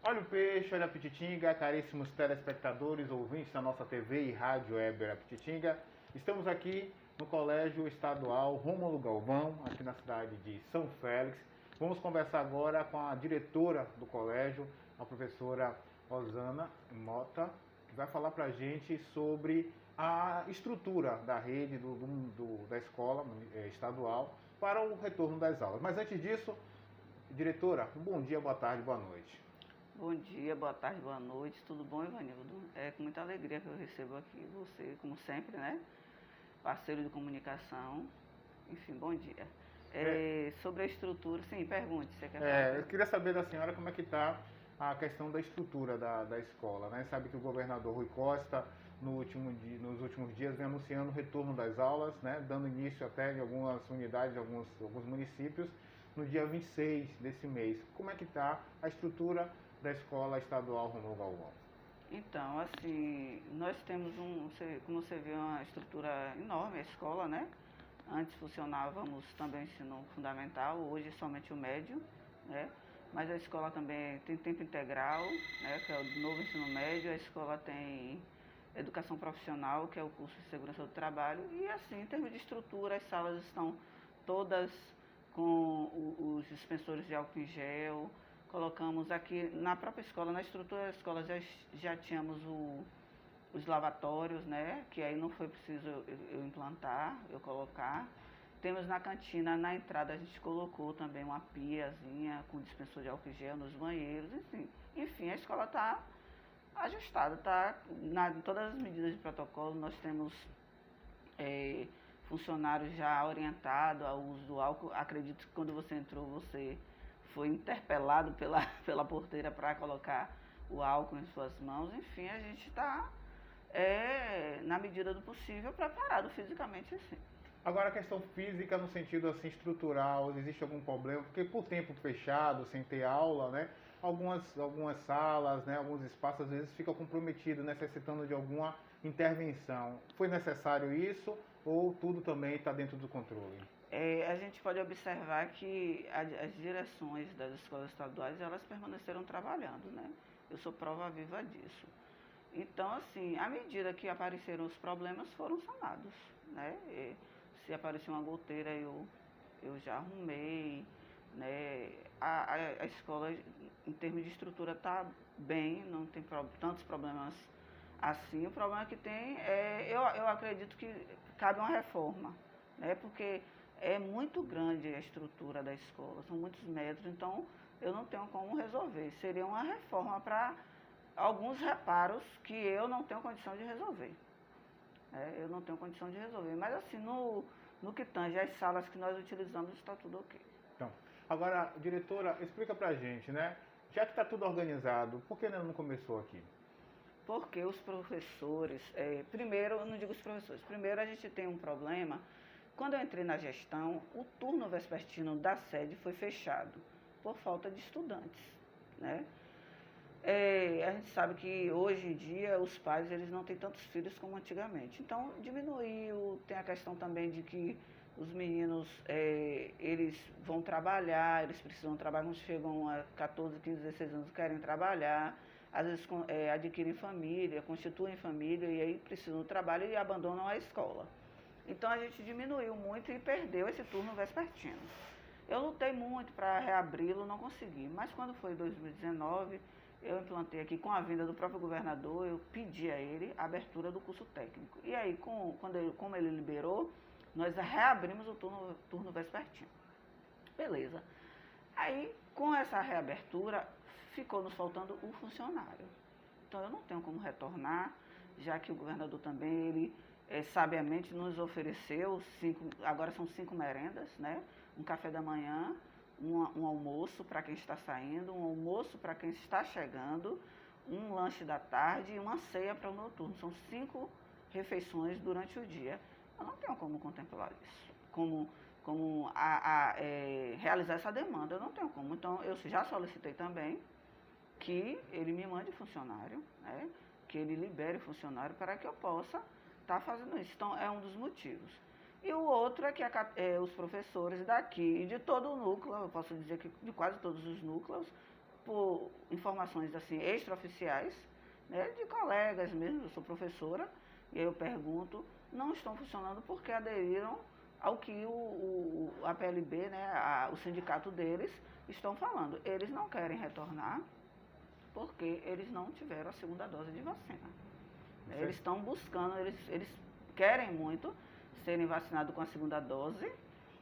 Olha o peixe, olha a Pititinga, caríssimos telespectadores, ouvintes da nossa TV e rádio Weber Pititinga. Estamos aqui no Colégio Estadual Rômulo Galvão, aqui na cidade de São Félix. Vamos conversar agora com a diretora do colégio, a professora Rosana Mota, que vai falar para a gente sobre a estrutura da rede da escola estadual para o retorno das aulas. Mas antes disso, diretora, um bom dia, boa tarde, boa noite. Bom dia, boa tarde, boa noite, tudo bom, Ivanildo? É com muita alegria que eu recebo aqui você, como sempre, né? Parceiro de comunicação, enfim, bom dia. Sobre a estrutura, sim, pergunte, você quer falar? Eu queria saber da senhora como é que está a questão da estrutura da escola, né? Sabe que o governador Rui Costa, nos últimos dias, vem anunciando o retorno das aulas, né? Dando início até em algumas unidades, alguns municípios, no dia 26 desse mês. Como é que está a estrutura da escola estadual Romulo Galvão? Então, assim, nós temos como você vê, uma estrutura enorme, a escola, né? Antes funcionávamos também o ensino fundamental, hoje somente o médio, né? Mas a escola também tem tempo integral, né? Que é o novo ensino médio, a escola tem educação profissional, que é o curso de segurança do trabalho, e assim, em termos de estrutura, as salas estão todas com os dispensores de álcool em gel. Colocamos aqui na própria escola, na estrutura da escola já tínhamos os lavatórios, né? Que aí não foi preciso eu implantar, eu colocar. Temos na cantina, na entrada a gente colocou também uma piazinha com dispensor de álcool em gel nos banheiros, enfim, a escola está ajustada, está em todas as medidas de protocolo. Nós temos funcionários já orientados ao uso do álcool. Acredito que quando você entrou, você foi interpelado pela porteira para colocar o álcool em suas mãos. Enfim, a gente está, na medida do possível, preparado fisicamente, sim. Agora a questão física no sentido assim estrutural, existe algum problema? Porque por tempo fechado, sem ter aula, né? Algumas salas, né, alguns espaços às vezes ficam comprometidos, necessitando de alguma intervenção. Foi necessário isso ou tudo também está dentro do controle? A gente pode observar que as direções das escolas estaduais, elas permaneceram trabalhando, né? Eu sou prova viva disso. Então, assim, à medida que apareceram os problemas, foram sanados, né? Se apareceu uma goteira, eu já arrumei, né? A escola, em termos de estrutura, está bem, não tem tantos problemas assim. O problema que tem eu acredito que cabe uma reforma, né? Porque é muito grande a estrutura da escola, são muitos metros, então eu não tenho como resolver. Seria uma reforma para alguns reparos que eu não tenho condição de resolver. Eu não tenho condição de resolver. Mas assim, no que tange as salas que nós utilizamos, está tudo ok. Então, agora, diretora, explica pra gente, né? Já que está tudo organizado, por que ainda não começou aqui? Porque os professores, primeiro, eu não digo os professores, primeiro a gente tem um problema. Quando eu entrei na gestão, o turno vespertino da sede foi fechado por falta de estudantes, né? A gente sabe que hoje em dia os pais eles não têm tantos filhos como antigamente. Então diminuiu, tem a questão também de que os meninos eles vão trabalhar, eles precisam trabalhar, quando chegam a 14, 15, 16 anos querem trabalhar, às vezes adquirem família, constituem família e aí precisam do trabalho e abandonam a escola. Então a gente diminuiu muito e perdeu esse turno vespertino. Eu lutei muito para reabri-lo, não consegui, mas quando foi 2019, eu implantei aqui com a vinda do próprio governador, eu pedi a ele a abertura do curso técnico. E aí, como ele liberou, nós reabrimos o turno vespertino. Beleza. Aí, com essa reabertura, ficou nos faltando o funcionário. Então, eu não tenho como retornar, já que o governador também, ele sabiamente nos ofereceu, agora são 5 merendas, né? Um café da manhã, um almoço para quem está saindo, um almoço para quem está chegando, um lanche da tarde e uma ceia para o noturno. São 5 refeições durante o dia. Eu não tenho como contemplar isso, como realizar essa demanda, eu não tenho como. Então, eu já solicitei também que ele me mande funcionário, né? Que ele libere funcionário para que eu possa estar fazendo isso. Então, é um dos motivos. E o outro é que os professores daqui e de todo o núcleo, eu posso dizer que de quase todos os núcleos, por informações assim extraoficiais, né, de colegas mesmo, eu sou professora, e aí eu pergunto, não estão funcionando porque aderiram ao que a PLB, né, o sindicato deles, estão falando. Eles não querem retornar porque eles não tiveram a segunda dose de vacina. Eles estão buscando, eles querem muito serem vacinados com a segunda dose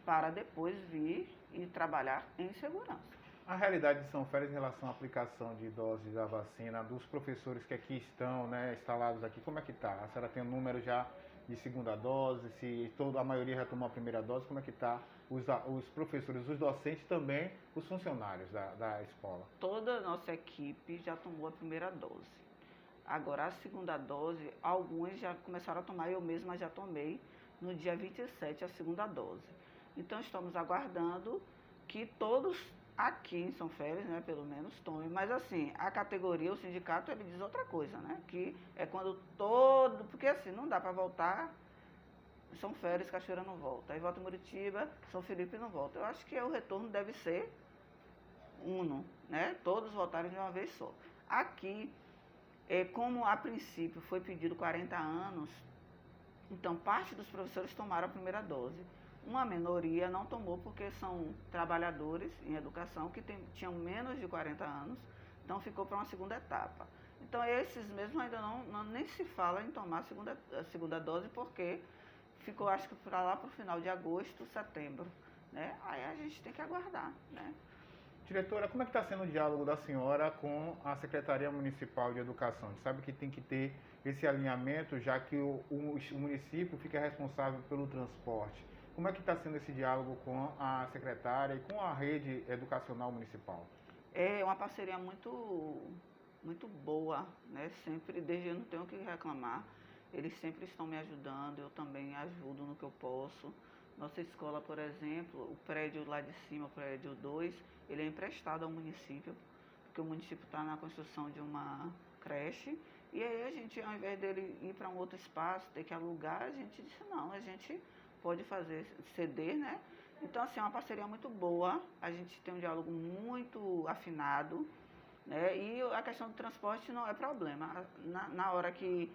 para depois vir e trabalhar em segurança. A realidade de São Félix em relação à aplicação de doses da vacina, dos professores que aqui estão, né, instalados aqui, como é que está? A senhora tem um número já de segunda dose, se a maioria já tomou a primeira dose, como é que está os professores, os docentes também, os funcionários da escola? Toda a nossa equipe já tomou a primeira dose. Agora, a segunda dose, alguns já começaram a tomar, eu mesma já tomei no dia 27 a segunda dose. Então, estamos aguardando que todos aqui em São Félix, né, pelo menos, tomem. Mas, assim, a categoria, o sindicato, ele diz outra coisa, né? Que é quando todo... Porque, assim, não dá para voltar... São Félix, Cachoeira não volta. Aí volta Muritiba, São Felipe não volta. Eu acho que o retorno deve ser uno, né? Todos voltarem de uma vez só. Aqui, como a princípio foi pedido 40 anos, então parte dos professores tomaram a primeira dose. Uma minoria não tomou porque são trabalhadores em educação que tinham menos de 40 anos, então ficou para uma segunda etapa. Então esses mesmos ainda nem se fala em tomar a segunda dose porque ficou, acho que para lá para o final de agosto, setembro, né? Aí a gente tem que aguardar, né? Diretora, como é que está sendo o diálogo da senhora com a Secretaria Municipal de Educação? A gente sabe que tem que ter esse alinhamento, já que o município fica responsável pelo transporte. Como é que está sendo esse diálogo com a secretária e com a rede educacional municipal? É uma parceria muito boa, né? Sempre, desde eu não tenho o que reclamar. Eles sempre estão me ajudando, eu também ajudo no que eu posso. Nossa escola, por exemplo, o prédio lá de cima, o prédio 2, ele é emprestado ao município, porque o município está na construção de uma creche. E aí a gente, ao invés dele ir para um outro espaço, ter que alugar, a gente disse, não, a gente pode fazer, ceder, né? Então, assim, é uma parceria muito boa, a gente tem um diálogo muito afinado, né? E a questão do transporte não é problema. Na hora que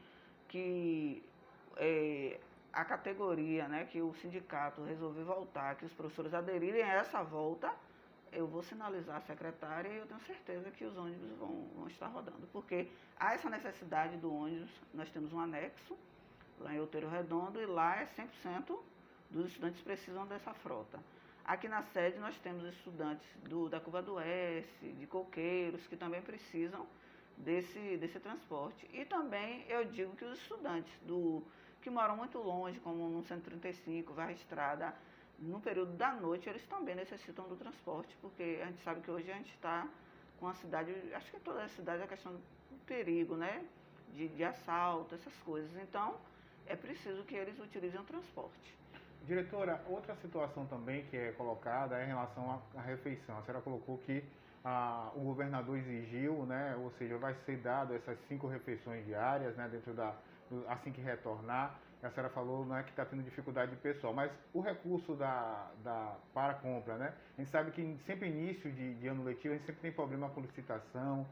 a categoria, né, que o sindicato resolver voltar, que os professores aderirem a essa volta, eu vou sinalizar a secretária e eu tenho certeza que os ônibus vão estar rodando. Porque há essa necessidade do ônibus, nós temos um anexo lá em Outeiro Redondo e lá é 100% dos estudantes precisam dessa frota. Aqui na sede nós temos estudantes da Curva do Oeste, de Coqueiros, que também precisam desse transporte. E também eu digo que os estudantes que moram muito longe, como no 135, Varra Estrada, no período da noite, eles também necessitam do transporte, porque a gente sabe que hoje a gente está com a cidade, acho que toda a cidade é a questão do perigo, né? De assalto, essas coisas. Então, é preciso que eles utilizem o transporte. Diretora, outra situação também que é colocada é em relação à refeição. A senhora colocou que o governador exigiu, né, ou seja, vai ser dado essas 5 refeições diárias, né, assim que retornar. A senhora falou, não é que está tendo dificuldade de pessoal, mas o recurso para a compra, né? A gente sabe que sempre início de ano letivo a gente sempre tem problema com licitação.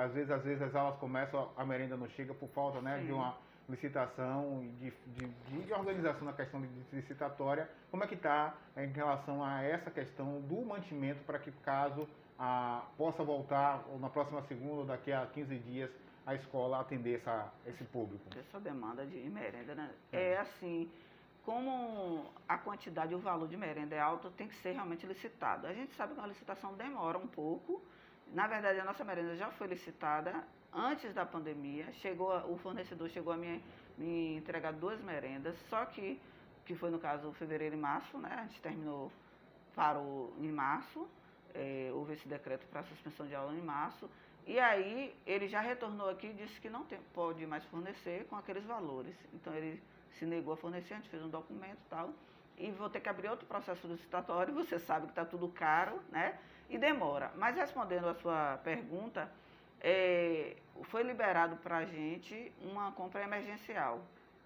Às vezes as aulas começam, a merenda não chega por falta, né, de uma licitação, de organização na questão de licitatória. Como é que está em relação a essa questão do mantimento para que caso possa voltar na próxima segunda ou daqui a 15 dias a escola atender esse público? Essa demanda de merenda, né? É assim, como a quantidade e o valor de merenda é alto, tem que ser realmente licitado. A gente sabe que uma licitação demora um pouco. Na verdade, a nossa merenda já foi licitada antes da pandemia. O fornecedor chegou a me entregar 2 merendas, só que foi no caso fevereiro e março, né? A gente parou em março, houve esse decreto para suspensão de aula em março. E aí ele já retornou aqui e disse que não pode mais fornecer com aqueles valores. Então ele se negou a fornecer, a gente fez um documento e tal. E vou ter que abrir outro processo licitatório, você sabe que está tudo caro, né? E demora. Mas respondendo a sua pergunta, foi liberado para a gente uma compra emergencial.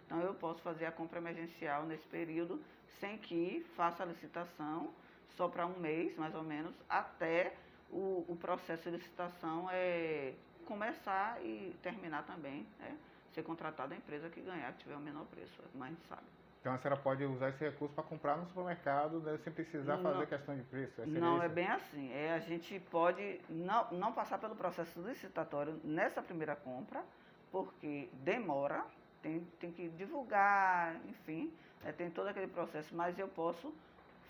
Então eu posso fazer a compra emergencial nesse período sem que faça a licitação, só para um mês, mais ou menos, até o processo de licitação é começar e terminar também, né? Ser contratada a empresa que ganhar, que tiver o menor preço, mas a gente sabe. Então a senhora pode usar esse recurso para comprar no supermercado, né, sem precisar fazer questão de preço. Não é isso? bem assim. A gente pode não passar pelo processo licitatório nessa primeira compra, porque demora, tem que divulgar, enfim, né, tem todo aquele processo, mas eu posso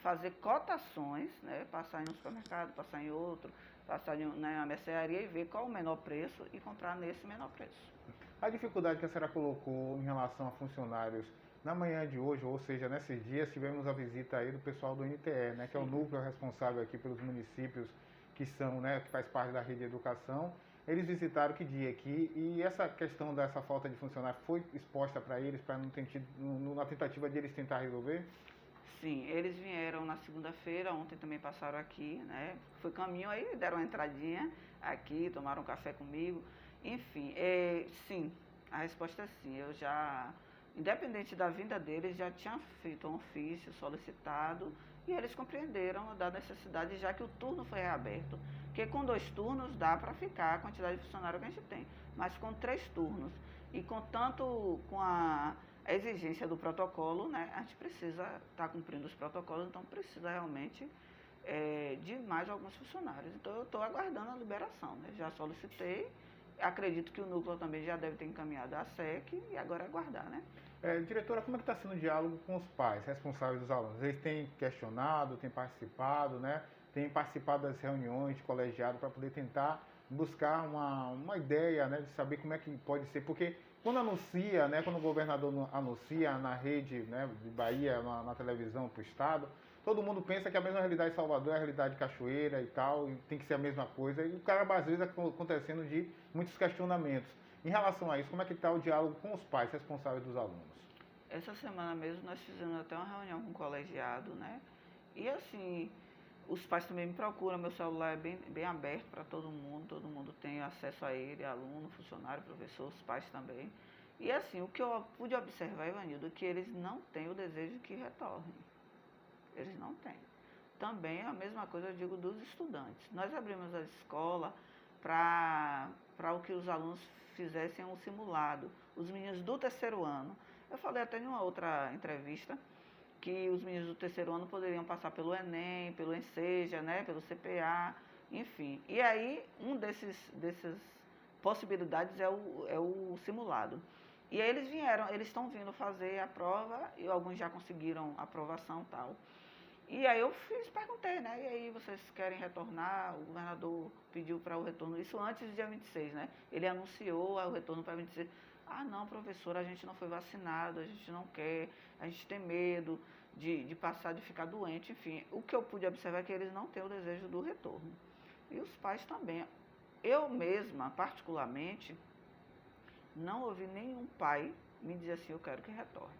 fazer cotações, né, passar em um supermercado, passar em outro, passar na mercearia e ver qual o menor preço e comprar nesse menor preço. A dificuldade que a senhora colocou em relação a funcionários na manhã de hoje, ou seja, nesses dias, tivemos a visita aí do pessoal do NTE, né, que é o núcleo responsável aqui pelos municípios que são, né, que faz parte da rede de educação. Eles visitaram que dia aqui e essa questão dessa falta de funcionário foi exposta para eles, para na tentativa de eles tentar resolver? Sim, eles vieram na segunda-feira, ontem também passaram aqui, né? Foi caminho aí, deram uma entradinha aqui, tomaram um café comigo. Enfim, sim, a resposta é sim. Eu já, independente da vinda deles, já tinha feito um ofício solicitado e eles compreenderam da necessidade, já que o turno foi reaberto. Porque com 2 turnos dá para ficar a quantidade de funcionário que a gente tem, mas com 3 turnos e com tanto com a exigência do protocolo, né, a gente precisa estar cumprindo os protocolos, então precisa realmente de mais alguns funcionários. Então eu estou aguardando a liberação, né? Já solicitei, acredito que o núcleo também já deve ter encaminhado a SEC e agora é aguardar, né? Diretora, como é que está sendo o diálogo com os pais responsáveis dos alunos? Eles têm questionado, têm participado, né? Têm participado das reuniões de colegiado para poder tentar buscar uma ideia, né, de saber como é que pode ser, porque quando anuncia, né, quando o governador anuncia na rede, né, de Bahia, na televisão para o estado, todo mundo pensa que a mesma realidade de Salvador é a realidade de Cachoeira e tal, e tem que ser a mesma coisa, e o cara às vezes acontecendo de muitos questionamentos. Em relação a isso, como é que está o diálogo com os pais responsáveis dos alunos? Essa semana mesmo nós fizemos até uma reunião com o colegiado, né? E assim, os pais também me procuram, meu celular é bem aberto para todo mundo tem acesso a ele, aluno, funcionário, professor, os pais também. E assim, o que eu pude observar, Ivanildo, é que eles não têm o desejo que retornem. Eles não têm. Também a mesma coisa eu digo dos estudantes. Nós abrimos a escola para o que os alunos fizessem um simulado, os meninos do 3º ano. Eu falei até em uma outra entrevista que os meninos do 3º ano poderiam passar pelo Enem, pelo Enseja, né, pelo CPA, enfim. E aí, dessas possibilidades é o simulado. E aí eles estão vindo fazer a prova, e alguns já conseguiram aprovação e tal. E aí perguntei, né, e aí vocês querem retornar? O governador pediu para o retorno, isso antes do dia 26, né, ele anunciou o retorno para 26. Ah, não, professora, a gente não foi vacinado, a gente não quer, a gente tem medo de passar, de ficar doente, enfim. O que eu pude observar é que eles não têm o desejo do retorno. E os pais também. Eu mesma, particularmente, não ouvi nenhum pai me dizer assim, eu quero que retorne.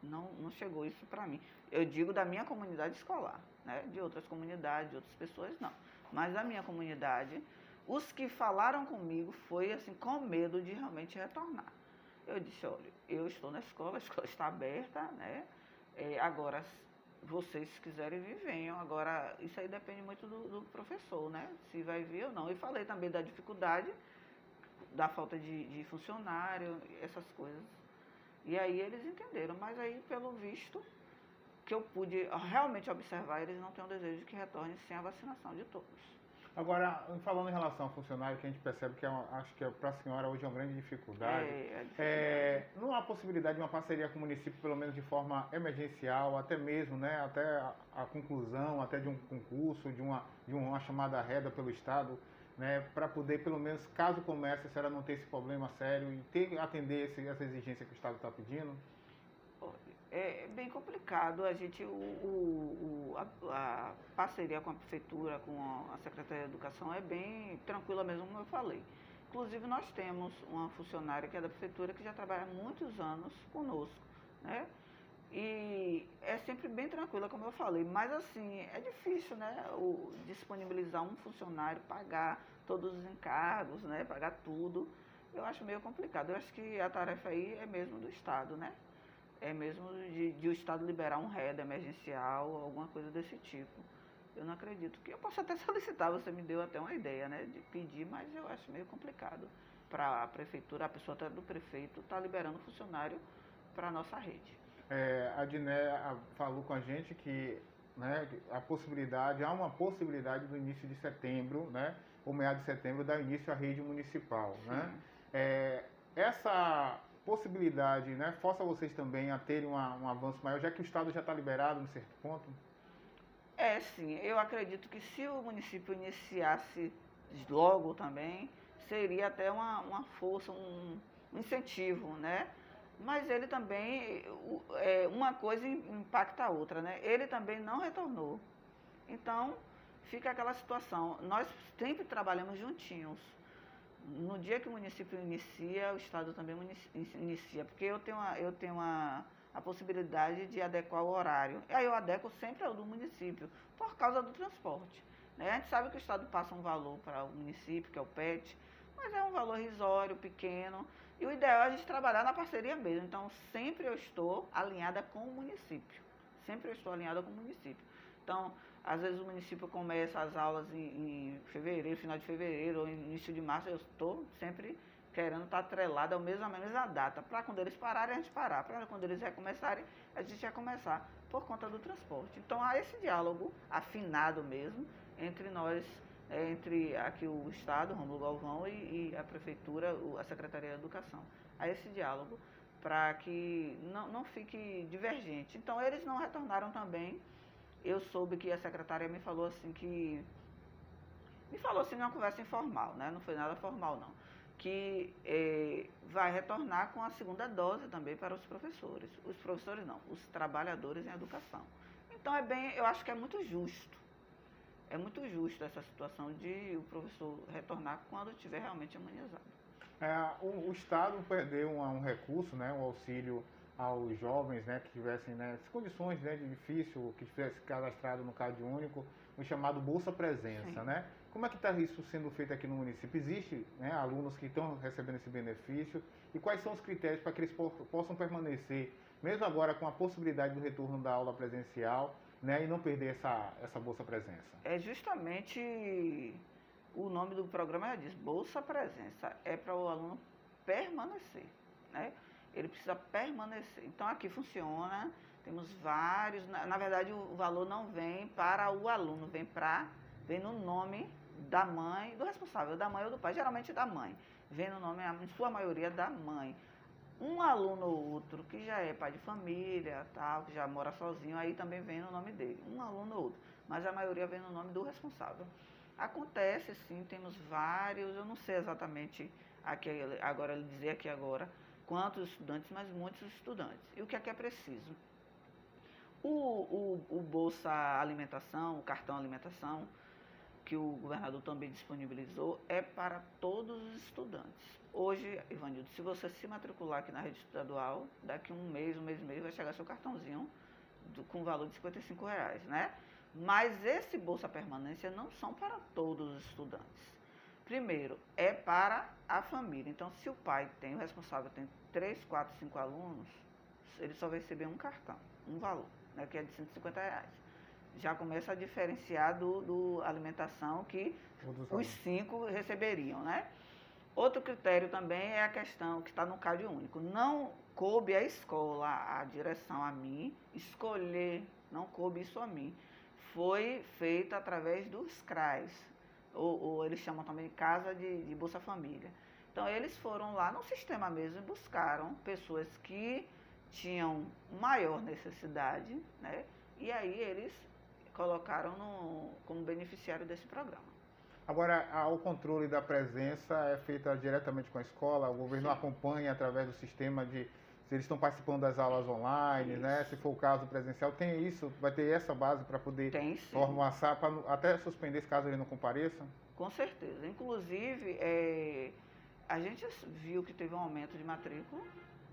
Não chegou isso para mim. Eu digo da minha comunidade escolar, né? De outras comunidades, de outras pessoas, não. Mas da minha comunidade, os que falaram comigo foi assim, com medo de realmente retornar. Eu disse, olha, eu estou na escola, a escola está aberta, né? Agora, vocês quiserem vir, venham. Agora, isso aí depende muito do professor, né? Se vai vir ou não. E falei também da dificuldade, da falta de funcionário, essas coisas. E aí eles entenderam, mas aí, pelo visto, que eu pude realmente observar, eles não têm o desejo de que retorne sem a vacinação de todos. Agora, falando em relação ao funcionário, que a gente percebe que acho que para a senhora hoje é uma grande dificuldade, não há possibilidade de uma parceria com o município, pelo menos de forma emergencial, até mesmo, né, até a conclusão, até de um concurso, de uma chamada reda pelo Estado, né, para poder, pelo menos, caso comece, a senhora não ter esse problema sério e atender essa exigência que o Estado está pedindo? É bem complicado. A gente, a parceria com a prefeitura, com a Secretaria de Educação é bem tranquila mesmo, como eu falei. Inclusive, nós temos uma funcionária que é da prefeitura que já trabalha há muitos anos conosco, né? E é sempre bem tranquila, como eu falei, mas assim, é difícil, né, disponibilizar um funcionário, pagar todos os encargos, né, pagar tudo. Eu acho meio complicado. Eu acho que a tarefa aí é mesmo do Estado, né? É mesmo de o Estado liberar um reda emergencial, alguma coisa desse tipo. Eu não acredito que... Eu posso até solicitar, você me deu até uma ideia, né, de pedir, mas eu acho meio complicado para a prefeitura, a pessoa até do prefeito está liberando funcionário para a nossa rede. A Diné falou com a gente que, né, há uma possibilidade do início de setembro, né, ou meados de setembro, dar início à rede municipal, né? Essa possibilidade, né, força vocês também a terem um avanço maior, já que o Estado já está liberado em certo ponto? Sim, eu acredito que se o município iniciasse logo também, seria até uma força, um incentivo, né? Mas ele também, uma coisa impacta a outra, né? Ele também não retornou. Então, fica aquela situação. Nós sempre trabalhamos juntinhos. No dia que o município inicia, o Estado também inicia, porque eu tenho a possibilidade de adequar o horário. E aí eu adequo sempre ao do município, por causa do transporte. Né? A gente sabe que o Estado passa um valor para o município, que é o PET, mas é um valor irrisório, pequeno. E o ideal é a gente trabalhar na parceria mesmo. Então, sempre eu estou alinhada com o município. Sempre eu estou alinhada com o município. Então, às vezes o município começa as aulas em fevereiro, final de fevereiro ou início de março, eu estou sempre querendo estar atrelada à mesma data, para quando eles pararem a gente parar, para quando eles recomeçarem a gente recomeçar, por conta do transporte. Então há esse diálogo afinado mesmo entre nós, entre aqui o Estado, Rômulo Galvão, e a Prefeitura, a Secretaria de Educação. Há esse diálogo para que não fique divergente. Então eles não retornaram também. Eu soube que a secretária me falou assim numa conversa informal, né? Não foi nada formal não, que vai retornar com a segunda dose também para os professores. Os professores não, os trabalhadores em educação. Então eu acho que é muito justo. É muito justo essa situação de o professor retornar quando estiver realmente imunizado. O Estado perdeu um recurso, né, um auxílio aos jovens, né, que tivessem, né, condições, né, de difícil, que tivesse cadastrado no Cade Único, o chamado Bolsa Presença, né? Como é que está isso sendo feito aqui no município? Existe, né, alunos que estão recebendo esse benefício? E quais são os critérios para que eles possam permanecer, mesmo agora com a possibilidade do retorno da aula presencial, né, e não perder essa Bolsa Presença? É justamente o nome do programa diz, Bolsa Presença. É para o aluno permanecer, né? Ele precisa permanecer. Então aqui funciona, temos vários, na verdade o valor não vem para o aluno, vem no nome da mãe, do responsável, da mãe ou do pai, geralmente da mãe. Vem no nome, em sua maioria, da mãe. Um aluno ou outro que já é pai de família, tal, que já mora sozinho, aí também vem no nome dele. Um aluno ou outro, mas a maioria vem no nome do responsável. Acontece sim, temos vários, eu não sei exatamente agora dizer aqui agora quantos estudantes, mas muitos estudantes. E o que é preciso? O Bolsa Alimentação, o cartão alimentação, que o governador também disponibilizou, é para todos os estudantes. Hoje, Ivanildo, se você se matricular aqui na rede estadual, daqui um mês e meio, vai chegar seu cartãozinho com valor de R$55, né? Mas esse Bolsa Permanência não são para todos os estudantes. Primeiro, é para a família. Então, se o pai o responsável tem 3, 4, 5 alunos, ele só vai receber um cartão, um valor, né, que é de R$150. Já começa a diferenciar do alimentação que os 5 receberiam, né? Outro critério também é a questão que está no Cade Único. Não coube à escola, à direção, a mim, escolher, não coube isso a mim. Foi feito através dos CRAs, ou eles chamam também de Casa de Bolsa Família. Então, eles foram lá no sistema mesmo e buscaram pessoas que tinham maior necessidade, né? E aí eles colocaram como beneficiário desse programa. Agora, o controle da presença é feito diretamente com a escola, o governo acompanha através do sistema de se eles estão participando das aulas online, né? Se for o caso presencial, tem isso, vai ter essa base para poder formar, até suspender caso ele não compareça? Com certeza. Inclusive, a gente viu que teve um aumento de matrícula,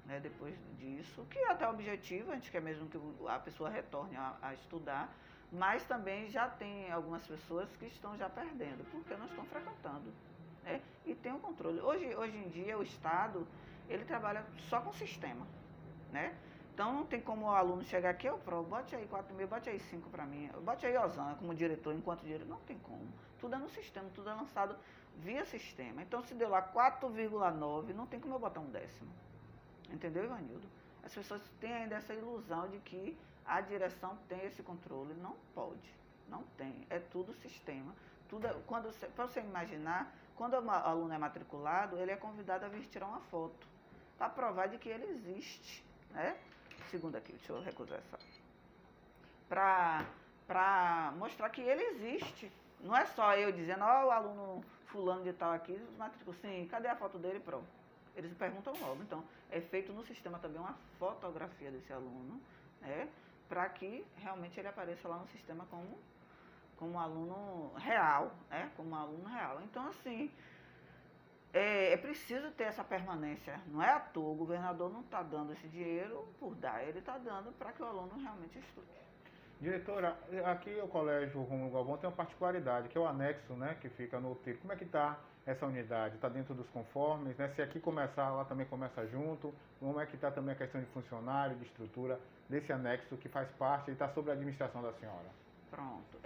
né, depois disso, que é até o objetivo, a gente quer mesmo que a pessoa retorne a estudar, mas também já tem algumas pessoas que estão já perdendo, porque não estão frequentando, né? E tem o controle. Hoje em dia, o Estado, ele trabalha só com sistema, né? Então não tem como o aluno chegar aqui, eu provo, bote aí 4,5, bote aí 5 para mim, bote aí Osana como diretor, enquanto diretor, não tem como. Tudo é no sistema, tudo é lançado via sistema. Então se deu lá 4,9, não tem como eu botar um décimo. Entendeu, Ivanildo? As pessoas têm ainda essa ilusão de que a direção tem esse controle. Não pode, não tem. É tudo sistema. Para você imaginar, quando o aluno é matriculado, ele é convidado a vir tirar uma foto para provar de que ele existe, né? Segundo aqui, deixa eu recusar essa. Para mostrar que ele existe. Não é só eu dizendo, o aluno fulano de tal aqui, matriculado. Sim, cadê a foto dele? Pronto. Eles perguntam logo. Então, é feito no sistema também uma fotografia desse aluno, né? Para que realmente ele apareça lá no sistema como um aluno real, né? Como um aluno real. Então, assim, é preciso ter essa permanência. Não é à toa, o governador não está dando esse dinheiro por dar, ele está dando para que o aluno realmente estude. Diretora, aqui o Colégio Rômulo Galvão tem uma particularidade, que é o anexo, né, que fica no Outeiro. Como é que está essa unidade? Está dentro dos conformes, né? Se aqui começar, lá também começa junto. Como é que está também a questão de funcionário, de estrutura desse anexo que faz parte e está sob a administração da senhora? Pronto.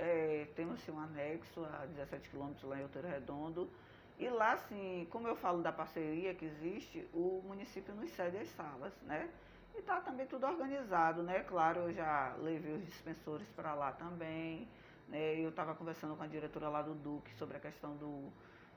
Temos sim um anexo a 17 quilômetros lá em Outeiro Redondo. E lá, assim, como eu falo da parceria que existe, o município nos cede as salas, né? E está também tudo organizado, né? Claro, eu já levei os dispensores para lá também, né? Eu estava conversando com a diretora lá do Duque sobre a questão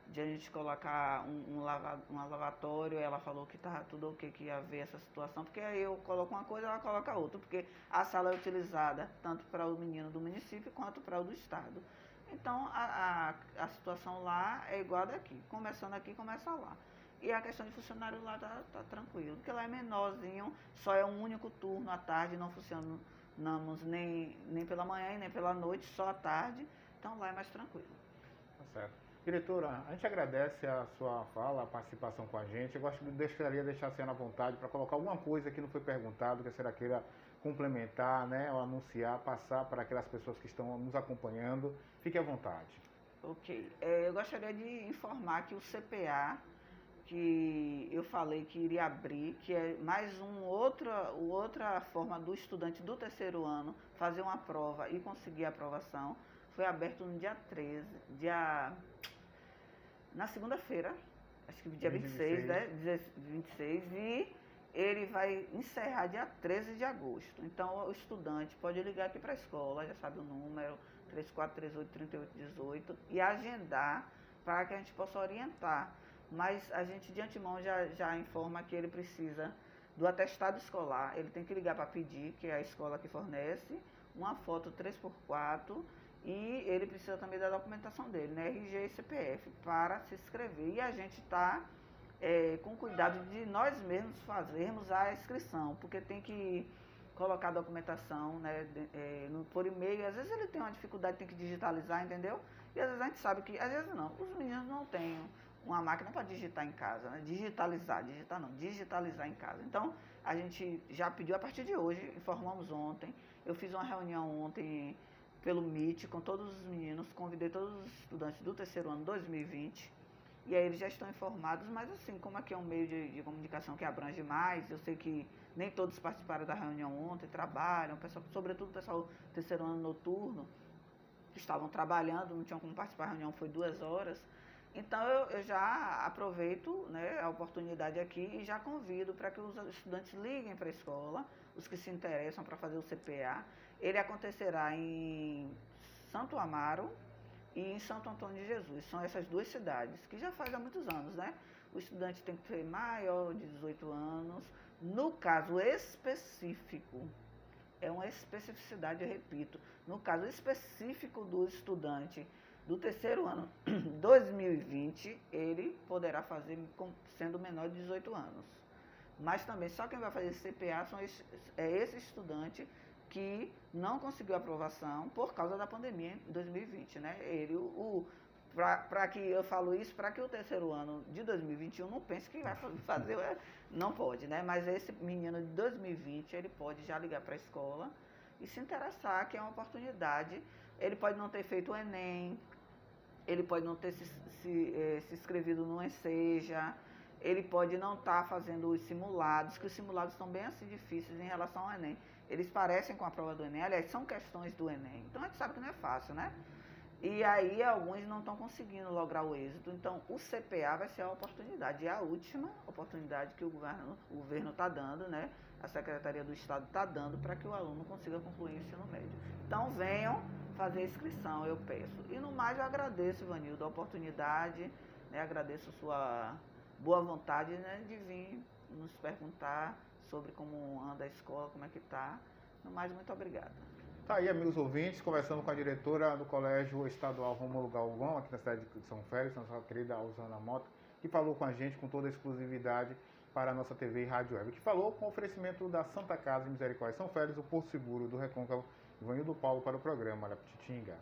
de a gente colocar um lavatório. Ela falou que estava tudo ok, que ia ver essa situação, porque aí eu coloco uma coisa, ela coloca outra, porque a sala é utilizada tanto para o menino do município quanto para o do estado. Então, a situação lá é igual a daqui. Começando aqui, começa lá. E a questão de funcionário lá tá tranquilo, porque lá é menorzinho, só é um único turno à tarde, não funcionamos nem pela manhã e nem pela noite, só à tarde. Então lá é mais tranquilo. Tá certo. Diretora, a gente agradece a sua fala, a participação com a gente. Eu gostaria de deixar a senhora à vontade para colocar alguma coisa que não foi perguntado, que a senhora queira complementar, né, ou anunciar, passar para aquelas pessoas que estão nos acompanhando. Fique à vontade. Ok. Eu gostaria de informar que o CPA, que eu falei que iria abrir, que é mais outra forma do estudante do terceiro ano fazer uma prova e conseguir a aprovação, foi aberto no dia 13, na segunda-feira, acho que dia 26, né? 26, e ele vai encerrar dia 13 de agosto. Então, o estudante pode ligar aqui para a escola, já sabe o número, 3438-3818, e agendar para que a gente possa orientar. Mas a gente, de antemão, já informa que ele precisa do atestado escolar, ele tem que ligar para pedir, que é a escola que fornece, uma foto 3x4, e ele precisa também da documentação dele, né, RG e CPF, para se inscrever. E a gente está com cuidado de nós mesmos fazermos a inscrição, porque tem que colocar a documentação, né, por e-mail. Às vezes ele tem uma dificuldade, tem que digitalizar, entendeu? E às vezes a gente sabe que, às vezes não, os meninos não têm uma máquina para digitar em casa, né? Digitalizar em casa. Então, a gente já pediu a partir de hoje, informamos ontem. Eu fiz uma reunião ontem pelo Meet com todos os meninos, convidei todos os estudantes do terceiro ano 2020, e aí eles já estão informados, mas assim, como aqui é um meio de comunicação que abrange mais, eu sei que nem todos participaram da reunião ontem, trabalham, sobretudo o pessoal do terceiro ano noturno, estavam trabalhando, não tinham como participar, a reunião foi 2 horas. Então, eu já aproveito, né, a oportunidade aqui e já convido para que os estudantes liguem para a escola, os que se interessam para fazer o CPA. Ele acontecerá em Santo Amaro e em Santo Antônio de Jesus. São essas 2 cidades, que já faz há muitos anos, né? O estudante tem que ser maior de 18 anos. No caso específico, é uma especificidade, eu repito, no caso específico do estudante do terceiro ano 2020, ele poderá fazer sendo menor de 18 anos. Mas também só quem vai fazer CPA é esse estudante que não conseguiu aprovação por causa da pandemia em 2020, né? Para que eu falo isso, para que o terceiro ano de 2021 não pense que vai fazer, não pode, né? Mas esse menino de 2020, ele pode já ligar para a escola e se interessar, que é uma oportunidade. Ele pode não ter feito o Enem, ele pode não ter se inscrevido no Enseja, ele pode não estar fazendo os simulados, que os simulados estão bem assim difíceis em relação ao Enem. Eles parecem com a prova do Enem, aliás, são questões do Enem. Então a gente sabe que não é fácil, né? E aí alguns não estão conseguindo lograr o êxito. Então o CPA vai ser a oportunidade, é a última oportunidade que o governo está dando, né? A Secretaria do Estado está dando para que o aluno consiga concluir o ensino médio. Então venham fazer a inscrição, eu peço. E no mais eu agradeço, Ivanildo, a oportunidade, né? Agradeço sua boa vontade, né, de vir nos perguntar sobre como anda a escola, como é que está. No mais, muito obrigada. Tá aí, amigos ouvintes, conversando com a diretora do Colégio Estadual Rômulo Galvão, aqui na cidade de São Félix, nossa querida Alzana Mota, que falou com a gente com toda a exclusividade para a nossa TV e Rádio Web, que falou com o oferecimento da Santa Casa de Misericórdia São Félix, o Porto Seguro do Recôncavo, Ivanildo Paulo para o programa Arapititinga.